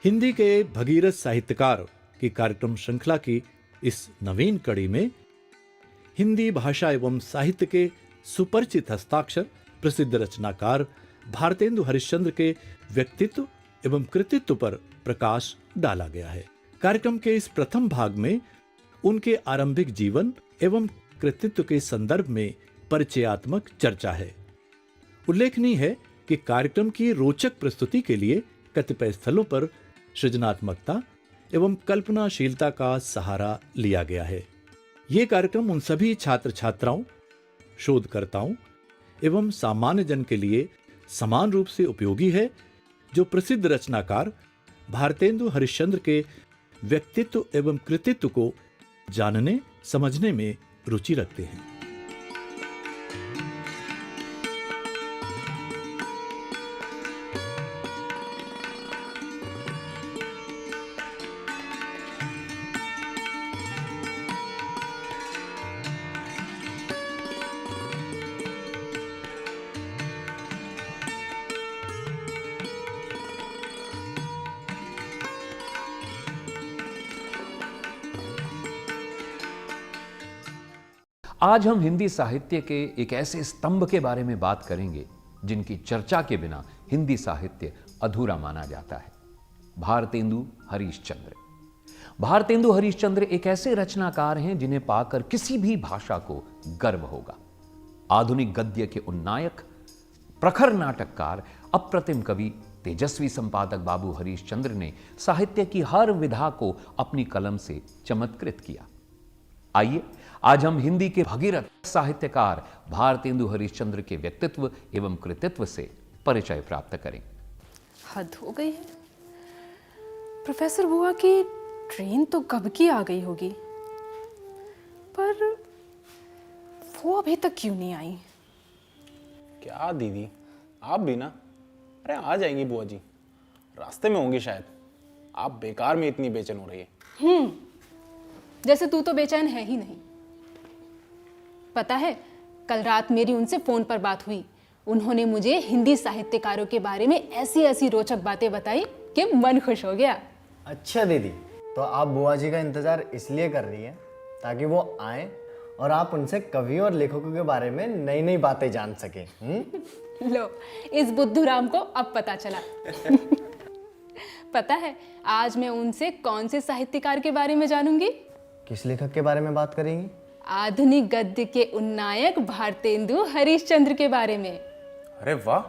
हिंदी के भगीरथ साहित्यकार की कार्यक्रम श्रृंखला की इस नवीन कड़ी में हिंदी भाषा एवं साहित्य के सुपरिचित हस्ताक्षर प्रसिद्ध रचनाकार भारतेंदु हरिश्चंद्र के व्यक्तित्व एवं कृतित्व पर प्रकाश डाला गया है। कार्यक्रम के इस प्रथम भाग में उनके आरंभिक जीवन एवं कृतित्व के संदर्भ में परिचयात्मक चर्चा है। उल्लेखनीय है कि कार्यक्रम की रोचक प्रस्तुति के लिए कतिपय स्थलों पर सृजनात्मकता एवं कल्पनाशीलता का सहारा लिया गया है। ये कार्यक्रम उन सभी छात्र छात्राओं, शोधकर्ताओं एवं सामान्य जन के लिए समान रूप से उपयोगी है जो प्रसिद्ध रचनाकार भारतेंदु हरिश्चंद्र के व्यक्तित्व एवं कृतित्व को जानने समझने में रुचि रखते हैं। आज हम हिंदी साहित्य के एक ऐसे स्तंभ के बारे में बात करेंगे जिनकी चर्चा के बिना हिंदी साहित्य अधूरा माना जाता है। भारतेंदु हरिश्चंद्र। भारतेंदु हरिश्चंद्र एक ऐसे रचनाकार हैं जिन्हें पाकर किसी भी भाषा को गर्व होगा। आधुनिक गद्य के उन्नायक, प्रखर नाटककार, अप्रतिम कवि, तेजस्वी संपादक बाबू हरिश्चंद्र ने साहित्य की हर विधा को अपनी कलम से चमत्कृत किया। आइए आज हम हिंदी के भगीरथ साहित्यकार भारतेंदु हरिश्चंद्र के व्यक्तित्व एवं कृतित्व से परिचय प्राप्त करें। हद हो गई है। प्रोफेसर बुआ की ट्रेन तो कब की आ गई होगी, पर वो अभी तक क्यों नहीं आई? क्या दीदी, आप भी ना? अरे आ जाएंगी बुआ जी, रास्ते में होंगी शायद। आप बेकार में इतनी बेचैन हो रही है। जैसे तू तो बेचैन है ही नहीं। पता है, कल रात मेरी उनसे फोन पर बात हुई। उन्होंने मुझे हिंदी साहित्यकारों के बारे में ऐसी ऐसी रोचक बातें बताई कि मन खुश हो गया। अच्छा दीदी, तो आप बुआ जी का इंतजार इसलिए कर रही हैं ताकि वो आए और आप उनसे कवि और लेखकों के बारे में नई नई बातें जान सके। लो, इस बुद्धूराम को अब पता चला। पता है आज मैं उनसे कौन से साहित्यकार के बारे में जानूंगी? किस लेखक के बारे में बात करेंगी? आधुनिक गद्य के उन्नायक भारतेंदु हरिश्चंद्र के बारे में। अरे वाह,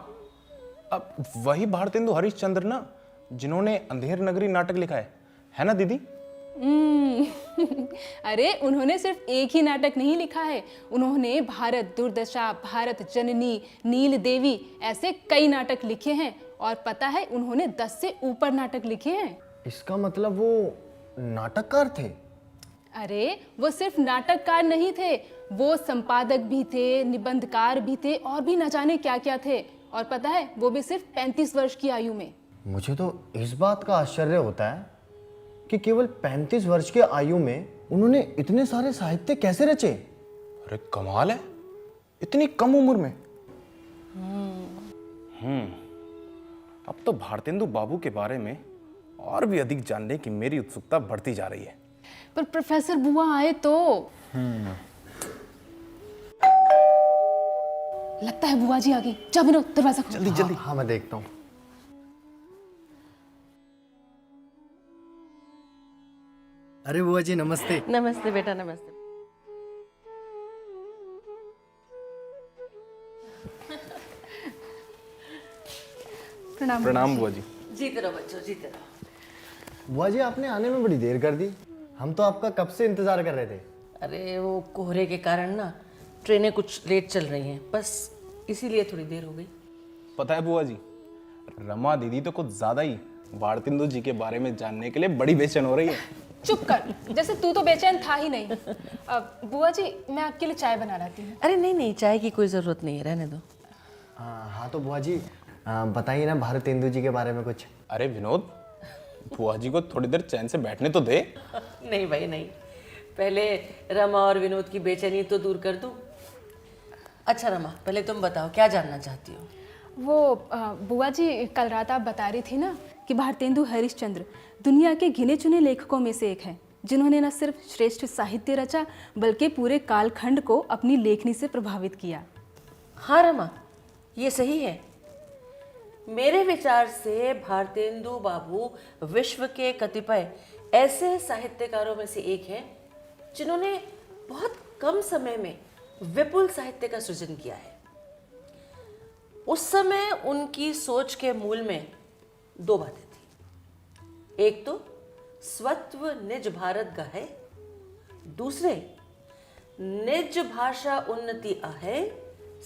अब वही भारतेंदु हरिश्चंद्र ना जिन्होंने अंधेर नगरी नाटक लिखा है ना दीदी? अरे उन्होंने सिर्फ एक ही नाटक नहीं लिखा है, उन्होंने भारत दुर्दशा, भारत जननी, नील देवी ऐसे कई नाटक लिखे हैं। और पता है उन्होंने 10 से ऊपर नाटक लिखे हैं। इसका मतलब वो नाटककार थे? अरे वो सिर्फ नाटककार नहीं थे, वो संपादक भी थे, निबंधकार भी थे और भी न जाने क्या क्या थे। और पता है वो भी सिर्फ 35 वर्ष की आयु में। मुझे तो इस बात का आश्चर्य होता है कि केवल 35 वर्ष की आयु में उन्होंने इतने सारे साहित्य कैसे रचे। अरे कमाल है, इतनी कम उम्र में। अब तो भारतेंदु बाबू के बारे में और भी अधिक जानने की मेरी उत्सुकता बढ़ती जा रही है। पर प्रोफेसर बुआ आए तो लगता है बुआ जी आ गई। जा विनोद, दरवाजा खोल। जल्दी जल्दी। हाँ मैं देखता हूँ। अरे बुआ जी नमस्ते। नमस्ते बेटा, नमस्ते। प्रणाम। प्रणाम बुआ जी। जीते रहो बच्चों, जीते रहो। बुआ जी आपने आने में बड़ी देर कर दी, हम तो आपका कब से इंतजार कर रहे थे। अरे वो कोहरे के कारण ना ट्रेनें कुछ लेट चल रही हैं, बस इसीलिए थोड़ी देर हो गई। पता है बुआ जी, रमा दीदी तो कुछ ज्यादा ही भारतेंदु जी के बारे में जानने के लिए बड़ी बेचैन हो रही है। चुप कर, जैसे तू तो बेचैन था ही नहीं। बुआ जी मैं आपके लिए चाय बना लाती हूँ। अरे नहीं नहीं, चाय की कोई ज़रूरत नहीं है, रहने दो। हाँ तो बुआ जी बताइए ना भारतेंदु जी के बारे में कुछ। अरे विनोद, बुआ जी को थोड़ी देर चैन से बैठने तो दे। नहीं भाई नहीं, पहले रमा और विनोद की बेचैनी तो दूर कर दूं। अच्छा रमा, पहले तुम बताओ क्या जानना चाहती हो? वो बुआ जी कल रात आप बता रही थी ना कि भारतेंदु हरिश्चंद्र दुनिया के गिने चुने लेखकों में से एक हैं, जिन्होंने न सिर्फ श्रेष्ठ साहित्य रचा बल्कि पूरे कालखंड को अपनी लेखनी से प्रभावित किया। हाँ रमा, ये सही है। मेरे विचार से भारतेंदु बाबू विश्व के कतिपय ऐसे साहित्यकारों में से एक हैं जिन्होंने बहुत कम समय में विपुल साहित्य का सृजन किया है। उस समय उनकी सोच के मूल में दो बातें थी। एक तो स्वत्व निज भारत गहे, दूसरे निज भाषा उन्नति अहे,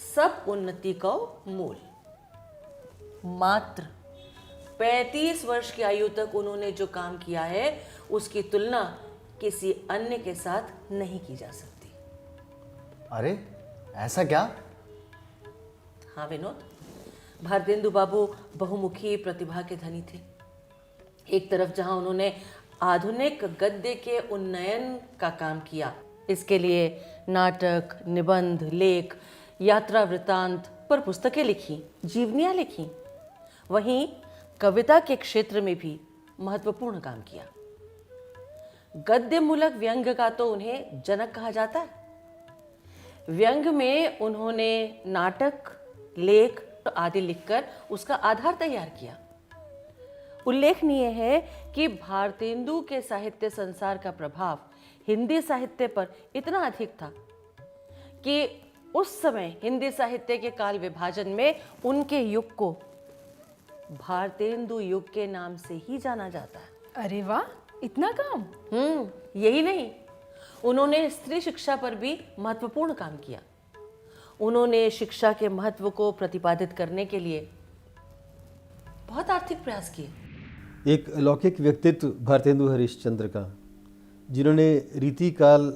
सब उन्नति को मूल। मात्र 35 वर्ष की आयु तक उन्होंने जो काम किया है उसकी तुलना किसी अन्य के साथ नहीं की जा सकती। अरे ऐसा क्या? हाँ विनोद, भारतेंदु बाबू बहुमुखी प्रतिभा के धनी थे। एक तरफ जहां उन्होंने आधुनिक गद्य के उन्नयन का काम किया, इसके लिए नाटक, निबंध, लेख, यात्रा वृत्तांत पर पुस्तकें लिखी, जीवनियां लिखी, वहीं कविता के क्षेत्र में भी महत्वपूर्ण काम किया। गद्य मूलक व्यंग्य का तो उन्हें जनक कहा जाता है। व्यंग्य में उन्होंने नाटक, लेख आदि लिखकर उसका आधार तैयार किया। उल्लेखनीय है कि भारतेंदु के साहित्य संसार का प्रभाव हिंदी साहित्य पर इतना अधिक था कि उस समय हिंदी साहित्य के काल विभाजन में उनके युग को भारतेंदु युग के नाम से ही जाना जाता है। अरे वाह, इतना काम! यही नहीं, उन्होंने स्त्री शिक्षा पर भी महत्वपूर्ण काम किया। उन्होंने शिक्षा के महत्व को प्रतिपादित करने के लिए बहुत आर्थिक प्रयास किए। एक अलौकिक व्यक्तित्व भारतेंदु हरिश्चंद्र का, जिन्होंने रीति काल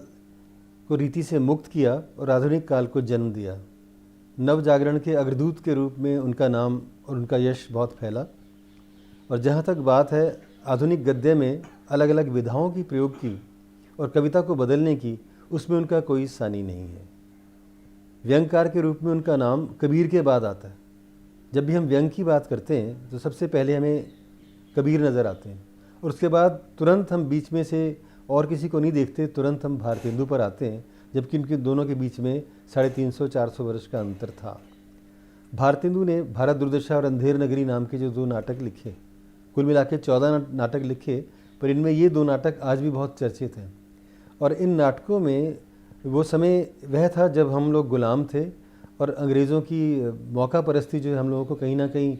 को रीति से मुक्त किया और आधुनिक काल को जन्म दिया। नव जागरण के अग्रदूत के रूप में उनका नाम और उनका यश बहुत फैला। और जहाँ तक बात है आधुनिक गद्य में अलग अलग विधाओं की प्रयोग की और कविता को बदलने की, उसमें उनका कोई सानी नहीं है। व्यंग्यकार के रूप में उनका नाम कबीर के बाद आता है। जब भी हम व्यंग की बात करते हैं तो सबसे पहले हमें कबीर नज़र आते हैं और उसके बाद तुरंत हम बीच में से और किसी को नहीं देखते, तुरंत हम भारतेंदु पर आते हैं, जबकि इनके दोनों के बीच में 350-400 वर्ष का अंतर था। भारतेंदु ने भारत दुर्दशा और अंधेर नगरी नाम के जो 2 नाटक लिखे, कुल मिला के 14 नाटक लिखे, पर इनमें ये 2 नाटक आज भी बहुत चर्चित हैं। और इन नाटकों में वो समय वह था जब हम लोग गुलाम थे और अंग्रेज़ों की मौका परस्ती जो हम लोगों को कहीं ना कहीं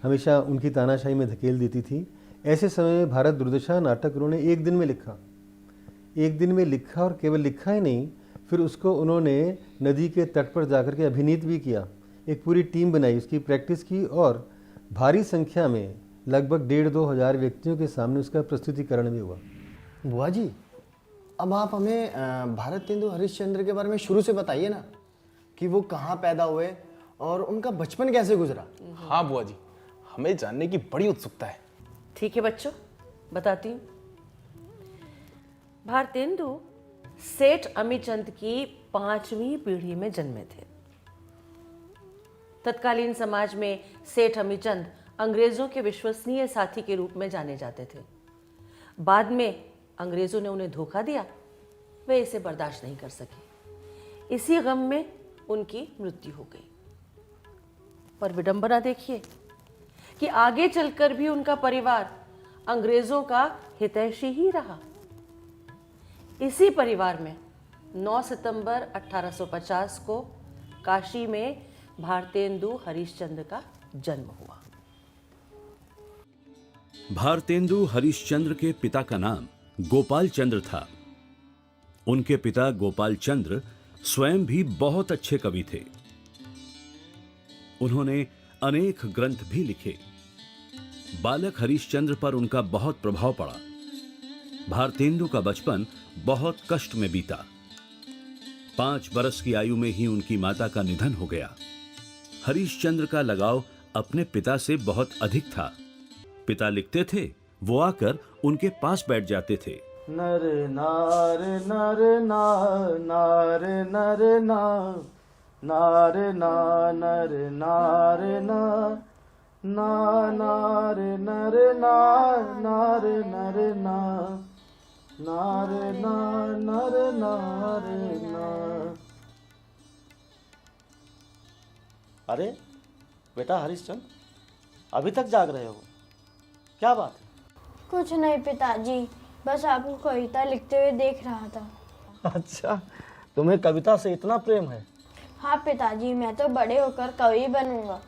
हमेशा उनकी तानाशाही में धकेल देती थी। ऐसे समय में भारत दुर्दशा नाटक उन्होंने एक दिन में लिखा और केवल लिखा ही नहीं, फिर उसको उन्होंने नदी के तट पर जाकर के अभिनीत भी किया। एक पूरी टीम बनाई, उसकी प्रैक्टिस की और भारी संख्या में लगभग 1,500-2 हज़ार व्यक्तियों के सामने उसका प्रस्तुतिकरण भी हुआ। बुआ जी, अब आप हमें भारतेंदु हरिश्चंद्र के बारे में शुरू से बताइए ना, कि वो कहाँ पैदा हुए और उनका बचपन कैसे गुजरा। हाँ बुआ जी, हमें जानने की बड़ी उत्सुकता है। ठीक है बच्चों, बताती हूँ। भारतेंदु सेठ अमीचंद की 5वीं पीढ़ी में जन्मे थे। तत्कालीन समाज में सेठ अमीचंद अंग्रेजों के विश्वसनीय साथी के रूप में जाने जाते थे। बाद में अंग्रेजों ने उन्हें धोखा दिया, वे इसे बर्दाश्त नहीं कर सके। इसी गम में उनकी मृत्यु हो गई। पर विडंबना देखिए कि आगे चलकर भी उनका परिवार अंग्रेजों का हितैषी ही रहा। इसी परिवार में 9 सितंबर 1850 को काशी में भारतेंदु हरिश्चंद्र का जन्म हुआ। भारतेंदु हरिश्चंद्र के पिता का नाम गोपाल चंद्र था। उनके पिता गोपाल चंद्र स्वयं भी बहुत अच्छे कवि थे। उन्होंने अनेक ग्रंथ भी लिखे। बालक हरिश्चंद्र पर उनका बहुत प्रभाव पड़ा। भारतेंदु का बचपन बहुत कष्ट में बीता। 5 बरस की आयु में ही उनकी माता का निधन हो गया। हरिश्चंद्र का लगाव अपने पिता से बहुत अधिक था। पिता लिखते थे, वो आकर उनके पास बैठ जाते थे। नर नार नर ना नार नर ना नार ना नर नार ना ना नार नर ना नार नर ना नार ना नर नार ना। अरे बेटा हरिश्चंद्र, अभी तक जाग रहे हो, क्या बात है? कुछ नहीं पिताजी, बस आपको कविता लिखते हुए देख रहा था। अच्छा, तुम्हें कविता से इतना प्रेम है? हाँ पिताजी, मैं तो बड़े होकर कवि बनूंगा।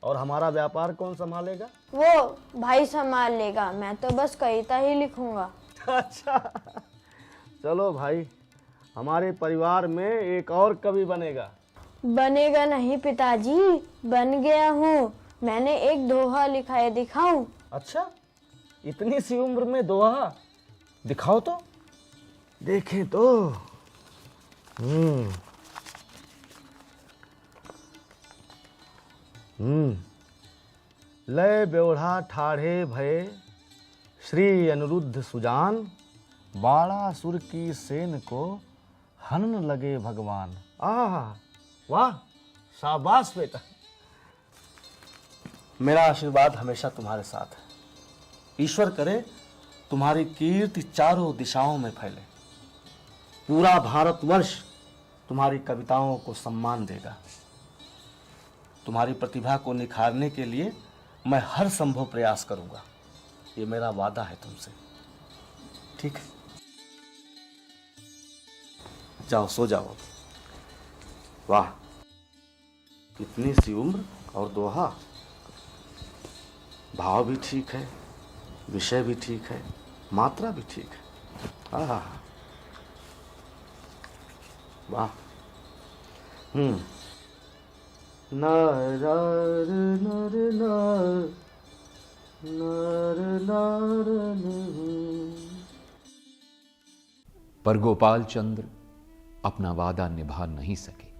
और हमारा व्यापार कौन संभालेगा? वो भाई संभाल लेगा, मैं तो बस कविता ही लिखूंगा। अच्छा, चलो भाई, हमारे परिवार में एक और कवि बनेगा। बनेगा नहीं पिताजी, बन गया हूँ। मैंने एक दोहा लिखा है, दिखाऊं? अच्छा, इतनी सी उम्र में दोहा? दिखाओ तो, देखें तो। लय ब्योढ़ा ठाढ़े भये श्री अनिरुद्ध सुजान, बाणासुर की सेन को हनन लगे भगवान। आह वाह, शाबाश बेटा। मेरा आशीर्वाद हमेशा तुम्हारे साथ है। ईश्वर करे तुम्हारी कीर्ति चारों दिशाओं में फैले। पूरा भारतवर्ष तुम्हारी कविताओं को सम्मान देगा। तुम्हारी प्रतिभा को निखारने के लिए मैं हर संभव प्रयास करूंगा, ये मेरा वादा है तुमसे। ठीक है, जाओ सो जाओ। वाह, कितनी सी उम्र और दोहा। भाव भी ठीक है, विषय भी ठीक है, मात्रा भी ठीक है। आहा, वाह। नर नर नर नर नर नर। पर गोपाल चंद्र अपना वादा निभा नहीं सके।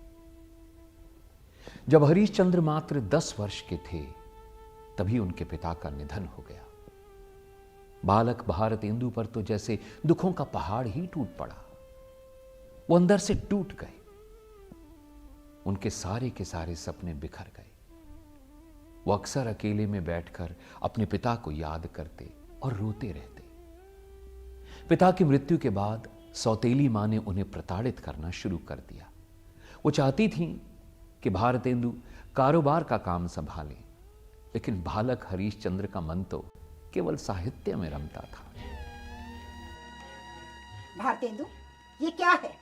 जब हरिश्चंद्र मात्र 10 वर्ष के थे, तभी उनके पिता का निधन हो गया। बालक भारतेंदु पर तो जैसे दुखों का पहाड़ ही टूट पड़ा। वो अंदर से टूट गए। उनके सारे के सारे सपने बिखर गए। वो अक्सर अकेले में बैठकर अपने पिता को याद करते और रोते रहते। पिता की मृत्यु के बाद सौतेली मां ने उन्हें प्रताड़ित करना शुरू कर दिया। वो चाहती थीं कि भारतेंदु कारोबार का काम संभाले, लेकिन बालक हरिश्चंद्र का मन तो केवल साहित्य में रमता था। भारतेंदु, ये क्या है?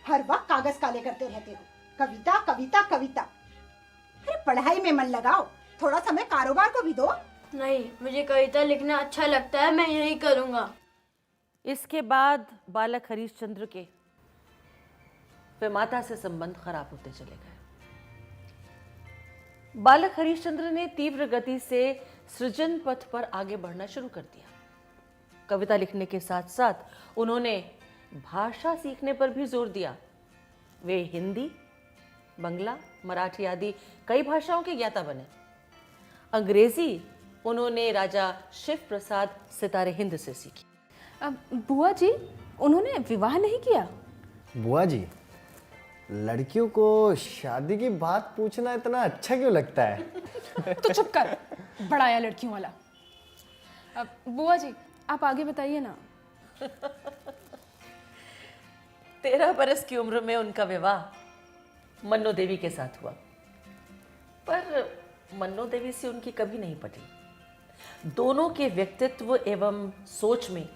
हर वक्त कागज काले करते रहते हो। कविता कविता कविता। अरे पढ़ाई में मन लगाओ, थोड़ा समय कारोबार को भी दो। नहीं, मुझे कविता लिखना अच्छा लगता है, मैं यही करूंगा। इसके बाद बालक हरिश्चंद्र के वे माता से संबंध खराब होते चले गए। बालक हरिश्चंद्र ने तीव्र गति से सृजन पथ पर आगे बढ़ना शुरू कर दिया। कविता लिखने के साथ साथ उन्होंने भाषा सीखने पर भी जोर दिया। वे हिंदी, बंगला, मराठी आदि कई भाषाओं के ज्ञाता बने। अंग्रेजी उन्होंने राजा शिव प्रसाद सितारे हिंद से सीखी। अब बुआ जी, उन्होंने विवाह नहीं किया? बुआ जी, लड़कियों को शादी की बात पूछना इतना अच्छा क्यों लगता है? तो चुप कर, बड़ाया लड़कियों वाला। अब बुआ जी, आप आगे बताइए ना। 13 बरस की उम्र में उनका विवाह मन्नो देवी के साथ हुआ, पर मन्नो देवी से उनकी कभी नहीं पटी। दोनों के व्यक्तित्व एवं सोच में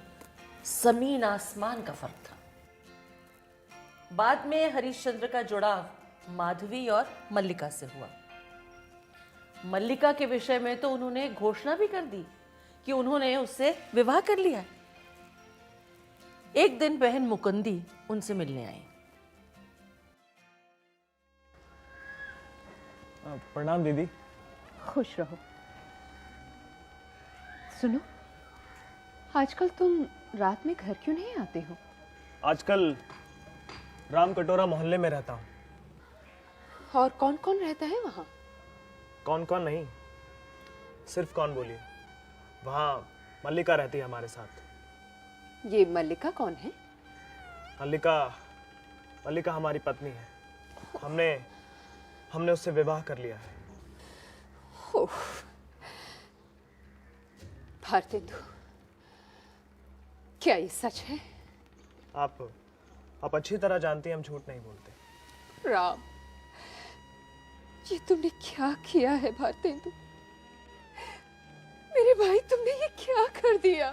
जमीन आसमान का फर्क था। बाद में हरिश्चंद्र का जुड़ाव माधवी और मल्लिका से हुआ। मल्लिका के विषय में तो उन्होंने घोषणा भी कर दी कि उन्होंने उससे विवाह कर लिया। एक दिन बहन मुकुंदी उनसे मिलने आई। प्रणाम दीदी। खुश रहो। सुनो, आजकल तुम रात में घर क्यों नहीं आते हो? आजकल राम कटोरा मोहल्ले में रहता हूँ। और कौन कौन रहता है वहाँ? कौन कौन नहीं, सिर्फ कौन बोलिए। वहाँ मल्लिका रहती है हमारे साथ। ये मल्लिका कौन है? मल्लिका हमारी पत्नी है। हमने उससे विवाह कर लिया है। भारतेंदु, क्या ये सच है? आप अच्छी तरह जानती हैं हम झूठ नहीं बोलते। राम, ये तुमने क्या किया है भारतेंदु? मेरे भाई, तुमने ये क्या कर दिया?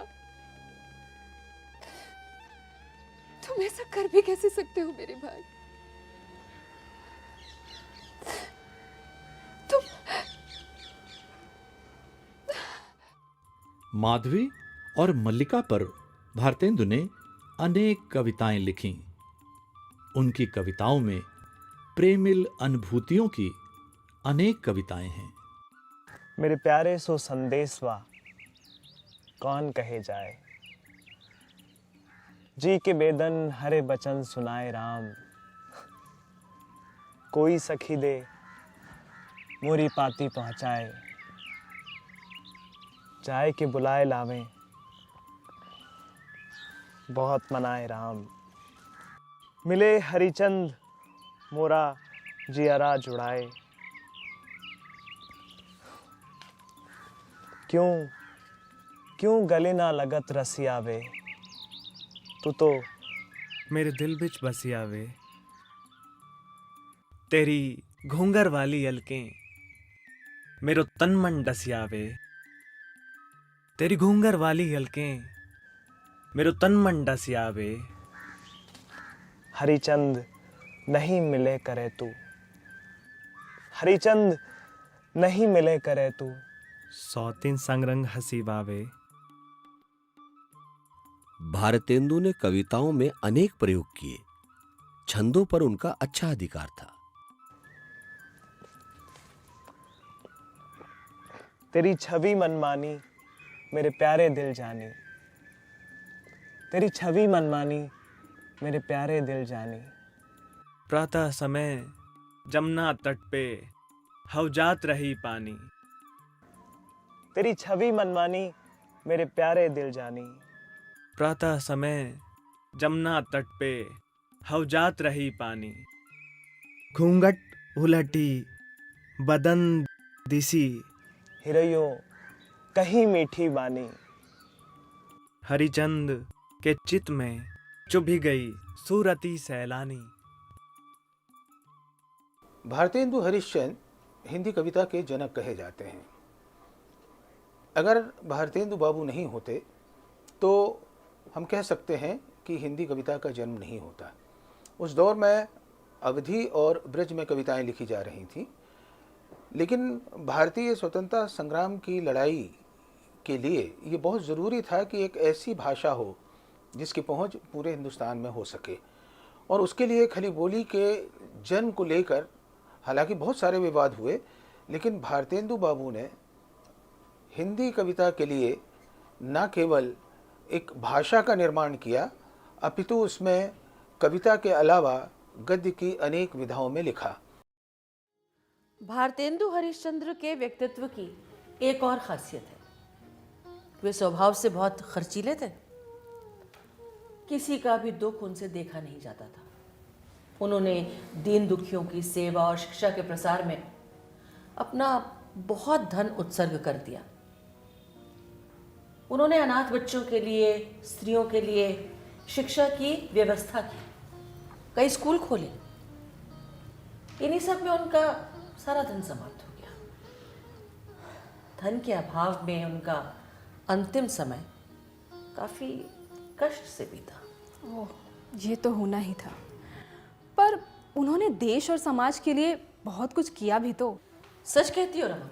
तुम ऐसा कर भी कैसे सकते हो मेरे भाई? तुम माधवी और मल्लिका पर भारतेंदु ने अनेक कविताएं लिखीं। उनकी कविताओं में प्रेमिल अनुभूतियों की अनेक कविताएं हैं। मेरे प्यारे सो संदेशवा कौन कहे जाए, जी के बेदन हरे बचन सुनाए राम। कोई सखी दे मोरी पाती पहुंचाए, चाय के बुलाए लावें बहुत मनाए राम। मिले हरिचंद मोरा जियरा जुड़ाए, क्यों गले ना लगत रसियावे, तू तो मेरे दिल बिच बसियावे। तेरी घूंगर वाली अलकें मेरो तन मन डसियावे, तेरी घूंगर वाली अलकें मेरो तन मन डसियावे। हरिचंद नहीं मिले करे तू, हरिचंद नहीं मिले करे तू, सौतीन संगरंग हसी बावे। भारतेंदु ने कविताओं में अनेक प्रयोग किए। छंदों पर उनका अच्छा अधिकार था। तेरी छवि मनमानी मेरे प्यारे दिल जानी, तेरी छवि मनमानी मेरे प्यारे दिल जानी। प्रातः समय जमुना तट पे हवजात रही पानी, तेरी छवि मनमानी मेरे प्यारे दिल जानी। प्रातः समय जमुना तट पे हवजात रही पानी, घूंघट उलटी बदन दिसी हिरयो कहीं मीठी बानी। हरिचंद के चित में चुभी गई सूरती सैलानी। भारतेंदु हरिश्चंद्र हिंदी कविता के जनक कहे जाते हैं। अगर भारतेंदु बाबू नहीं होते तो हम कह सकते हैं कि हिंदी कविता का जन्म नहीं होता। उस दौर में अवधी और ब्रज में कविताएं लिखी जा रही थीं, लेकिन भारतीय स्वतंत्रता संग्राम की लड़ाई के लिए ये बहुत ज़रूरी था कि एक ऐसी भाषा हो जिसकी पहुंच पूरे हिंदुस्तान में हो सके। और उसके लिए खली बोली के जन्म को लेकर हालांकि बहुत सारे विवाद हुए, लेकिन भारतेंदु बाबू ने हिंदी कविता के लिए न केवल एक भाषा का निर्माण किया, अपितु उसमें कविता के अलावा गद्य की अनेक विधाओं में लिखा। भारतेंदु हरिश्चंद्र के व्यक्तित्व की एक और खासियत है, वे स्वभाव से बहुत खर्चीले थे। किसी का भी दुख उनसे देखा नहीं जाता था। उन्होंने दीन दुखियों की सेवा और शिक्षा के प्रसार में अपना बहुत धन उत्सर्ग कर दिया। उन्होंने अनाथ बच्चों के लिए, स्त्रियों के लिए शिक्षा की व्यवस्था की, कई स्कूल खोले। इन्हीं सब में उनका सारा धन समाप्त हो गया। धन के अभाव में उनका अंतिम समय काफी कष्ट से बीता। ओह, ये तो होना ही था। पर उन्होंने देश और समाज के लिए बहुत कुछ किया भी तो। सच कहती हो रमा,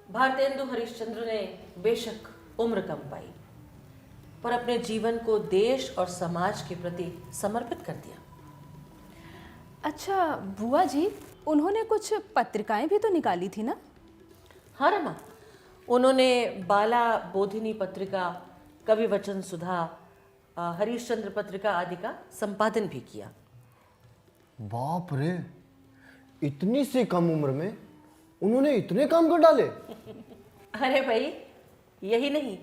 भारतेंदु हरिश्चंद्र ने बेशक उम्र कम पाई, पर अपने जीवन को देश और समाज के प्रति समर्पित कर दिया। अच्छा बुआ जी, उन्होंने कुछ पत्रिकाएं भी तो निकाली थी ना? हाँ रमा, उन्होंने बाला बोधिनी पत्रिका, कवि वचन सुधा, हरिश्चंद्र पत्रिका आदि का संपादन भी किया। बाप रे, इतनी सी कम उम्र में उन्होंने इतने काम कर डाले। अरे भाई, यही नहीं,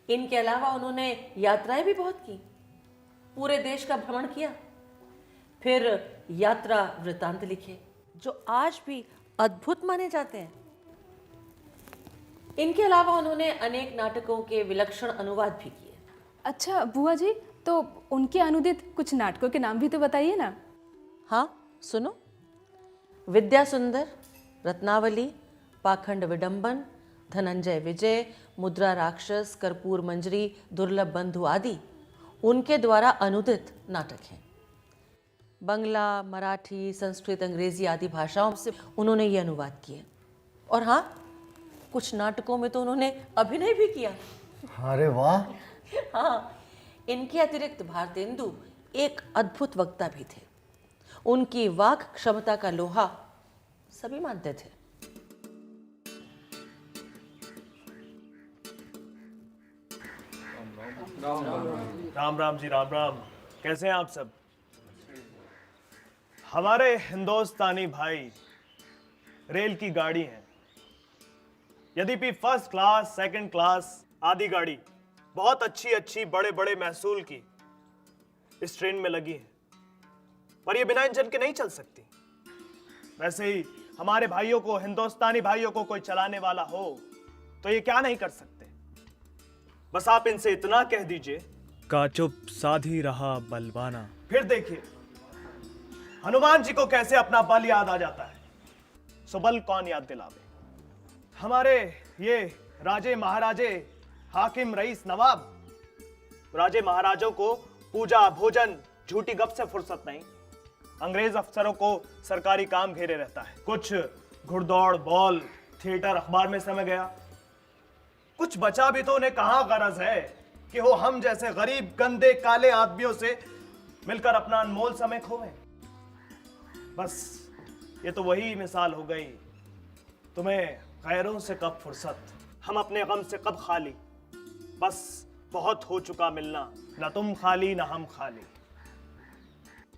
इनके अलावा उन्होंने यात्राएं भी बहुत की। पूरे देश का भ्रमण किया, फिर यात्रा वृतांत लिखे जो आज भी अद्भुत माने जाते हैं। इनके अलावा उन्होंने अनेक नाटकों के विलक्षण अनुवाद भी किए। अच्छा बुआ जी, तो उनके अनुदित कुछ नाटकों के नाम भी तो बताइए ना। हाँ सुनो, विद्या सुंदर, रत्नावली, पाखंड विडंबन, धनंजय विजय, मुद्रा राक्षस, कर्पूर मंजरी, दुर्लभ बंधु आदि उनके द्वारा अनुदित नाटक हैं। बंगला, मराठी, संस्कृत, अंग्रेजी आदि भाषाओं से उन्होंने ये अनुवाद किए। और हाँ, कुछ नाटकों में तो उन्होंने अभिनय भी किया। अरे वाह। हाँ, इनके अतिरिक्त भारतेंदु एक अद्भुत वक्ता भी थे। उनकी वाक क्षमता का लोहा सभी मानते थे। राम राम जी, राम राम। कैसे हैं आप सब? हमारे हिंदुस्तानी भाई रेल की गाड़ी हैं। यद्यपि फर्स्ट क्लास, सेकंड क्लास आदि गाड़ी बहुत अच्छी अच्छी बड़े बड़े महसूल की इस ट्रेन में लगी है, पर ये बिना इंजन के नहीं चल सकती। वैसे ही हमारे भाइयों को, हिंदुस्तानी भाइयों को कोई चलाने वाला हो तो ये क्या नहीं कर सकते। बस आप इनसे इतना कह दीजिए, का चुप साधी रहा बलवाना। फिर देखिए हनुमान जी को कैसे अपना बल याद आ जाता है। सो बल कौन याद दिलावे? हमारे ये राजे महाराजे, हाकिम, रईस, नवाब, राजे महाराजों को पूजा, भोजन, झूठी गप से फुर्सत नहीं। अंग्रेज अफसरों को सरकारी काम घेरे रहता है। कुछ घुड़दौड़, बॉल, थिएटर, अखबार में समय गया। कुछ बचा भी तो उन्हें कहां गरज है कि वो हम जैसे गरीब, गंदे, काले आदमियों से मिलकर अपना अनमोल समय खोवें। बस ये तो वही मिसाल हो गई। तुम्हें गैरों से कब फुर्सत, हम अपने गम से कब खाली। बस बहुत हो चुका मिलना, न तुम खाली न हम खाली।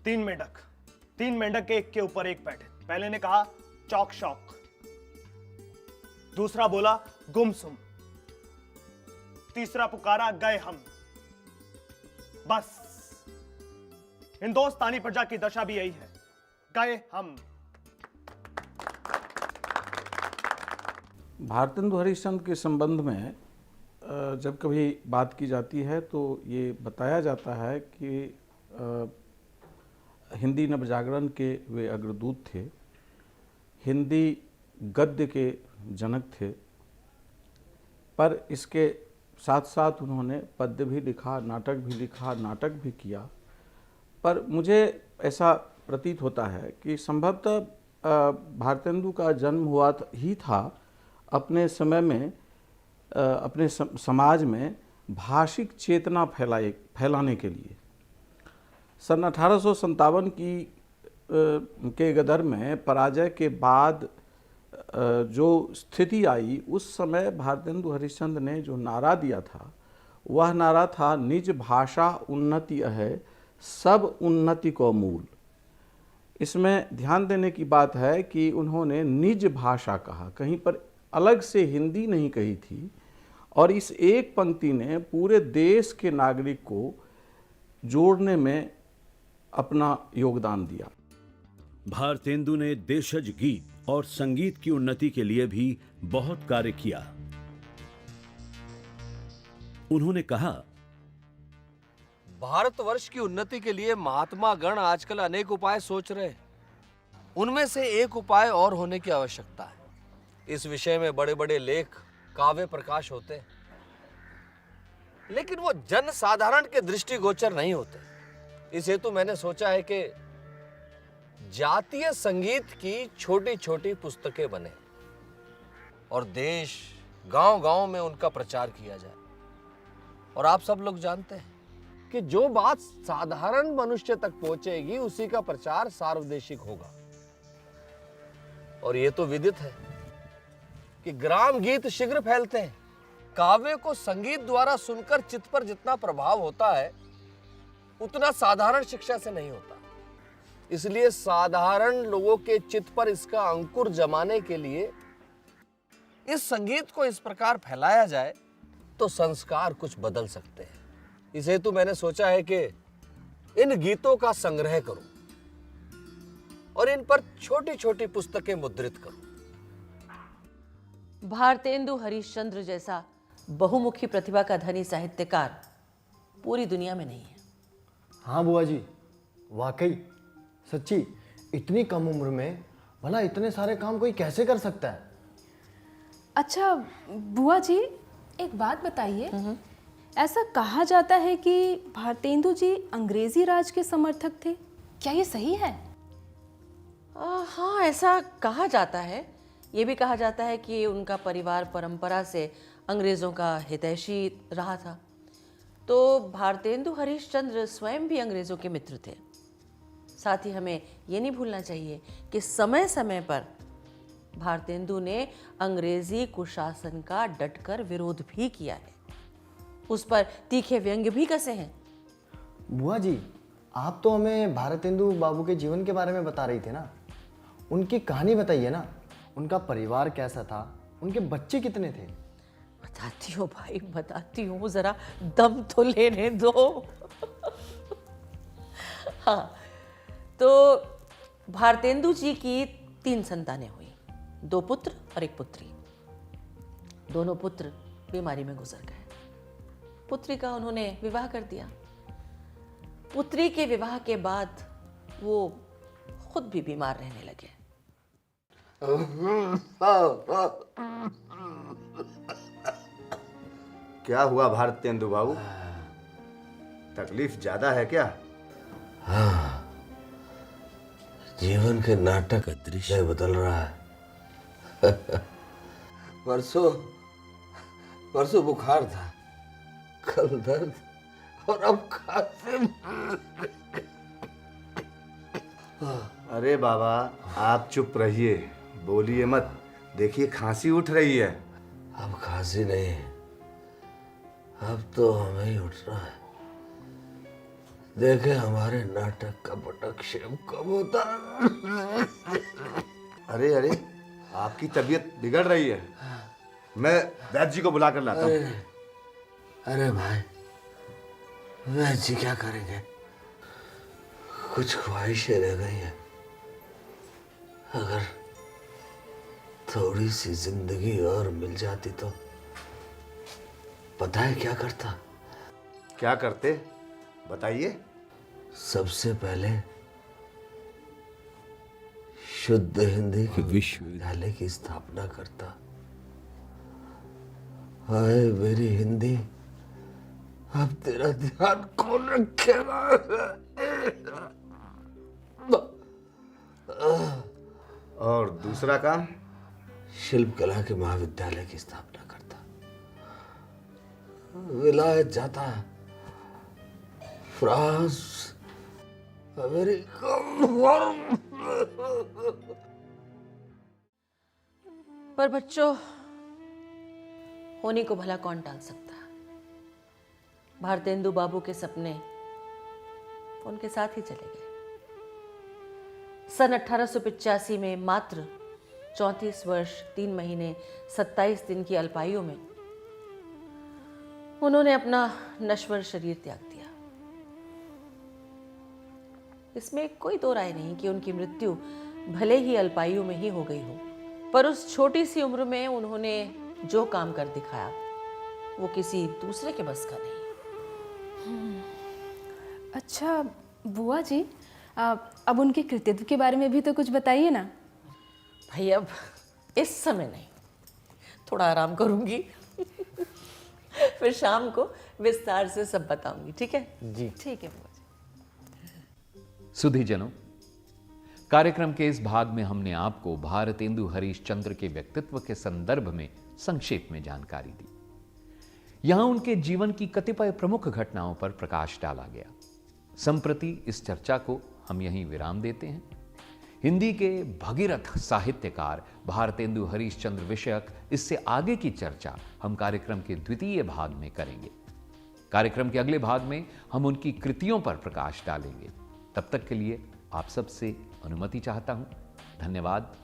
3 मेंढक एक के ऊपर एक बैठे। पहले ने कहा चौक शौक, दूसरा बोला गुमसुम, तीसरा पुकारा गए हम। बस हिंदुस्तानी प्रजा की दशा भी यही है, गए हम। भारतेंदु हरिश्चंद्र के संबंध में जब कभी बात की जाती है तो ये बताया जाता है कि हिंदी नवजागरण के वे अग्रदूत थे, हिंदी गद्य के जनक थे, पर इसके साथ साथ उन्होंने पद्य भी लिखा, नाटक भी लिखा, नाटक भी किया। पर मुझे ऐसा प्रतीत होता है कि संभवतः भारतेंदु का जन्म हुआ ही था अपने समय में, अपने समाज में भाषिक चेतना फैलाने के लिए। सन 1857 के गदर में पराजय के बाद जो स्थिति आई, उस समय भारतेंदु हरिश्चंद्र ने जो नारा दिया था, वह नारा था निज भाषा उन्नति है, सब उन्नति को मूल। इसमें ध्यान देने की बात है कि उन्होंने निज भाषा कहा, कहीं पर अलग से हिंदी नहीं कही थी। और इस एक पंक्ति ने पूरे देश के नागरिक को जोड़ने में अपना योगदान दिया। भारतेंदु ने देशज गीत और संगीत की उन्नति के लिए भी बहुत कार्य किया। उन्होंने कहा, भारतवर्ष की उन्नति के लिए महात्मा गण आजकल अनेक उपाय सोच रहे हैं। उनमें से एक उपाय और होने की आवश्यकता है। इस विषय में बड़े बड़े लेख, काव्य प्रकाश होते हैं, लेकिन वो जन साधारण के दृष्टिगोचर नहीं होते। इस हेतु मैंने सोचा है कि जातीय संगीत की छोटी छोटी पुस्तकें बने और देश, गांव-गांव में उनका प्रचार किया जाए। और आप सब लोग जानते हैं कि जो बात साधारण मनुष्य तक पहुंचेगी, उसी का प्रचार सार्वदेशिक होगा। और ये तो विदित है कि ग्राम गीत शीघ्र फैलते हैं। काव्य को संगीत द्वारा सुनकर चित्त पर जितना प्रभाव होता है, उतना साधारण शिक्षा से नहीं होता। इसलिए साधारण लोगों के चित्त पर इसका अंकुर जमाने के लिए इस संगीत को इस प्रकार फैलाया जाए तो संस्कार कुछ बदल सकते हैं। इस हेतु मैंने सोचा है कि इन गीतों का संग्रह करूं और इन पर छोटी छोटी पुस्तकें मुद्रित करूं। भारतेंदु हरिश्चंद्र जैसा बहुमुखी प्रतिभा का धनी साहित्यकार पूरी दुनिया में नहीं है। हाँ बुआ जी, वाकई सच्ची, इतनी कम उम्र में भला इतने सारे काम कोई कैसे कर सकता है? अच्छा बुआ जी, एक बात बताइए, ऐसा कहा जाता है कि भारतेंदु जी अंग्रेजी राज के समर्थक थे, क्या ये सही है? हाँ, ऐसा कहा जाता है। ये भी कहा जाता है कि उनका परिवार परंपरा से अंग्रेज़ों का हितैषी रहा था। तो भारतेंदु हरिश्चंद्र स्वयं भी अंग्रेज़ों के मित्र थे। साथ ही हमें ये नहीं भूलना चाहिए कि समय समय पर भारतेंदु ने अंग्रेजी कुशासन का डटकर विरोध भी किया है। उस पर तीखे व्यंग्य भी कसे हैं। बुआ जी, आप तो हमें भारतेंदु बाबू के जीवन के बारे में बता रही थी ना, उनकी कहानी बताइए ना। उनका परिवार कैसा था, उनके बच्चे कितने थे? बताती हूँ भाई, बताती हूँ, जरा दम तो लेने दो। हाँ, तो भारतेंदु जी की 3 संतानें हुई, 2 पुत्र और 1 पुत्री। दोनों पुत्र बीमारी में गुजर गए। पुत्री का उन्होंने विवाह कर दिया। पुत्री के विवाह के बाद वो खुद भी बीमार रहने लगे। क्या हुआ भारतेंदु बाबू, तकलीफ ज्यादा है क्या? हाँ, जीवन के नाटक का दृश्य बदल रहा है। परसों बुखार था, कल दर्द और अब खांसी। अरे बाबा, आप चुप रहिए, बोलिए मत। देखिए खांसी उठ रही है। अब खांसी नहीं, अब तो हमें ही उठ रहा है। देखे हमारे नाटक का पटक्षेप कब होता है। अरे अरे, आपकी तबीयत बिगड़ रही है, मैं वैद्य जी को बुला कर लाता हूँ। अरे भाई, वैद्य जी क्या करेंगे? कुछ ख्वाहिशें रह गई हैं। अगर थोड़ी सी जिंदगी और मिल जाती तो पता है क्या करता? क्या करते, बताइए। सबसे पहले शुद्ध हिंदी के विश्वविद्यालय की स्थापना करता। हाय मेरी हिंदी, अब तेरा ध्यान कौन रखेगा? और दूसरा काम? शिल्प कला के महाविद्यालय की स्थापना करता। विलायत जाता, फ्रांस, अमेरिका। पर बच्चों, होने को भला कौन टाल सकता? भारतेंदु बाबू के सपने उनके साथ ही चले गए। सन 1885 में मात्र 34 वर्ष 3 महीने 27 दिन की अल्पायु में उन्होंने अपना नश्वर शरीर त्याग दिया। इसमें कोई दो राय नहीं कि उनकी मृत्यु भले ही अल्पायु में ही हो गई हो, पर उस छोटी सी उम्र में उन्होंने जो काम कर दिखाया वो किसी दूसरे के बस का नहीं। अच्छा बुआ जी, अब उनके कृतित्व के बारे में भी तो कुछ बताइए ना। भाई अब इस समय नहीं, थोड़ा आराम करूंगी। फिर शाम को विस्तार से सब बताऊंगी, ठीक है? जी ठीक है बुआ जी। सुधीजनों, कार्यक्रम के इस भाग में हमने आपको भारतेंदु हरिश्चंद्र के व्यक्तित्व के संदर्भ में संक्षेप में जानकारी दी। यहां उनके जीवन की कतिपय प्रमुख घटनाओं पर प्रकाश डाला गया। संप्रति इस चर्चा को हम यहीं विराम देते हैं। हिंदी के भगीरथ साहित्यकार भारतेंदु हरिश्चंद्र विषयक इससे आगे की चर्चा हम कार्यक्रम के द्वितीय भाग में करेंगे। कार्यक्रम के अगले भाग में हम उनकी कृतियों पर प्रकाश डालेंगे। तब तक के लिए आप सबसे अनुमति चाहता हूं। धन्यवाद,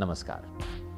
नमस्कार।